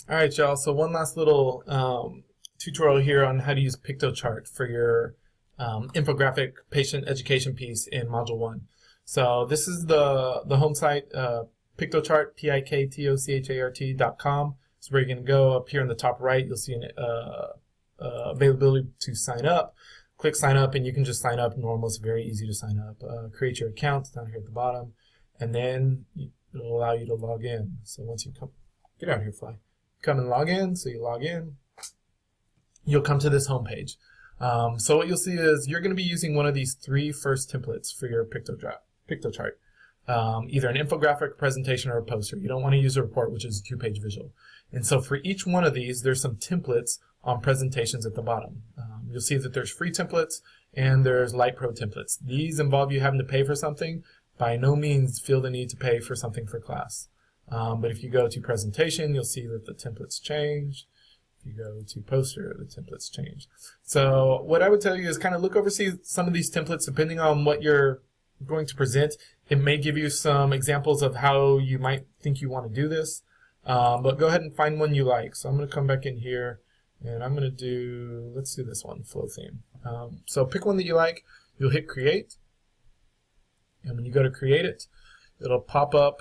All right, y'all. So one last little tutorial here on how to use Piktochart for your infographic patient education piece in Module 1. So this is the home site, Piktochart, Piktochart.com. It's where you're going to go. Up here in the top right, you'll see an availability to sign up. Click sign up, and you can just sign up normal. It's very easy to sign up. Create your account down here at the bottom, and then it'll allow you to log in. So once you come, get out here, fly. Come and log in. So you log in, you'll come to this home page. So what you'll see is you're going to be using one of these three first templates for your Piktochart. Either an infographic, presentation, or a poster. You don't want to use a report, which is a 2-page visual. And so for each one of these, there's some templates on presentations at the bottom. You'll see that there's free templates and there's Light Pro templates. These involve you having to pay for something. By no means feel the need to pay for something for class. But if you go to presentation, you'll see that the templates change. If you go to poster, the templates change. So what I would tell you is kind of look over some of these templates depending on what you're going to present. It may give you some examples of how you might think you want to do this. But go ahead and find one you like. So I'm going to come back in here and I'm going to do, let's do this one, flow theme. So pick one that you like. You'll hit create. And when you go to create it, it'll pop up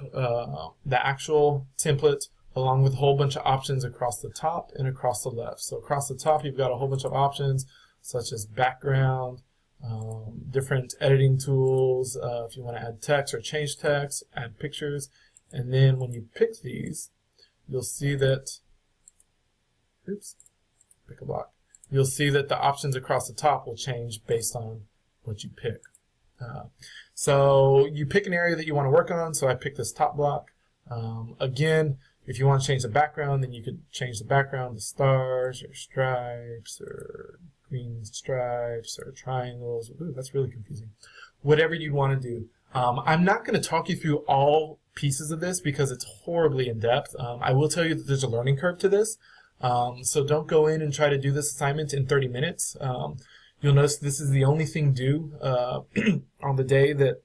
the actual template along with a whole bunch of options across the top and across the left. So across the top, you've got a whole bunch of options such as background, different editing tools, if you want to add text or change text, add pictures. And then when you pick these, you'll see that, pick a block. You'll see that the options across the top will change based on what you pick. So you pick an area that you want to work on. So I picked this top block. Again, if you want to change the background, then you could change the background to stars or stripes or green stripes or triangles. Ooh, that's really confusing. Whatever you want to do. I'm not going to talk you through all pieces of this because it's horribly in depth. I will tell you that there's a learning curve to this. So don't go in and try to do this assignment in 30 minutes. You'll notice this is the only thing due on the day that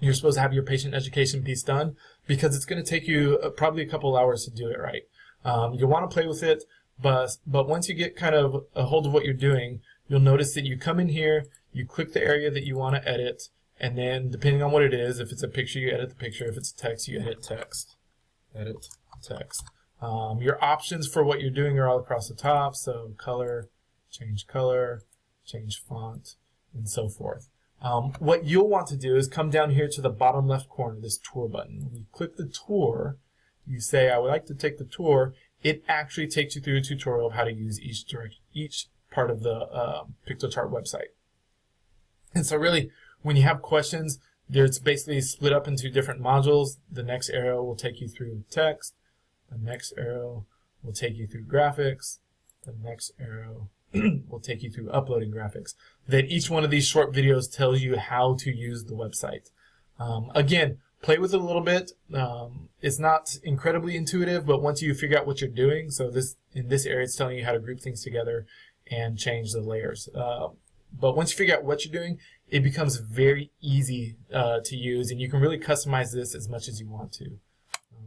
you're supposed to have your patient education piece done because it's going to take you probably a couple hours to do it right. You'll want to play with it, but once you get kind of a hold of what you're doing, you'll notice that you come in here, you click the area that you want to edit, and then depending on what it is, if it's a picture, you edit the picture. If it's text, you edit text. Edit text. Your options for what you're doing are all across the top, so color, change font, and so forth. What you'll want to do is come down here to the bottom left corner, this tour button. When you click the tour, you say, I would like to take the tour. It actually takes you through a tutorial of how to use each part of the Piktochart website. And so really, when you have questions, it's basically split up into different modules. The next arrow will take you through text. The next arrow will take you through graphics. The next arrow will take you through uploading graphics. That each one of these short videos tells you how to use the website. Again, play with it a little bit. It's not incredibly intuitive, but once you figure out what you're doing, so in this area it's telling you how to group things together and change the layers. But once you figure out what you're doing, it becomes very easy to use, and you can really customize this as much as you want to.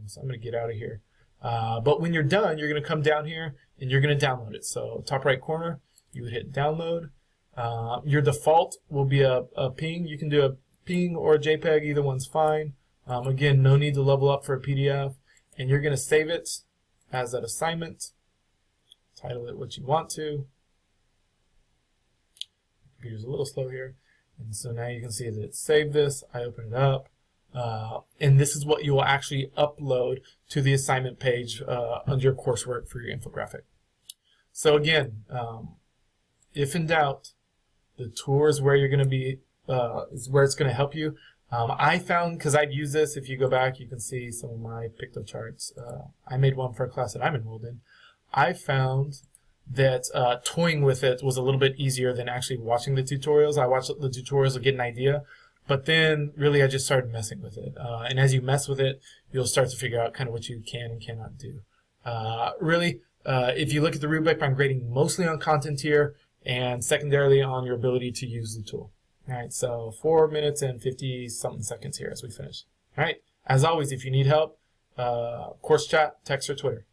So I'm going to get out of here. But when you're done, you're going to come down here and you're going to download it. So top right corner, you would hit download. Your default will be a ping. You can do a ping or a JPEG. Either one's fine. Again, no need to level up for a PDF. And you're going to save it as an assignment. Title it what you want to. Computer's a little slow here. And so now you can see that it's saved this. I open it up. And this is what you will actually upload to the assignment page under your coursework for your infographic. So again, if in doubt, the tour is where you're going to be, is where it's going to help you. I found, because I've used this, if you go back, you can see some of my Piktochart. I made one for a class that I'm enrolled in. I found that toying with it was a little bit easier than actually watching the tutorials. I watched the tutorials to get an idea. But then, really, I just started messing with it. And as you mess with it, you'll start to figure out kind of what you can and cannot do. Really, if you look at the rubric, I'm grading mostly on content here and secondarily on your ability to use the tool. All right, so 4 minutes and 50-something seconds here as we finish. All right, as always, if you need help, course chat, text, or Twitter.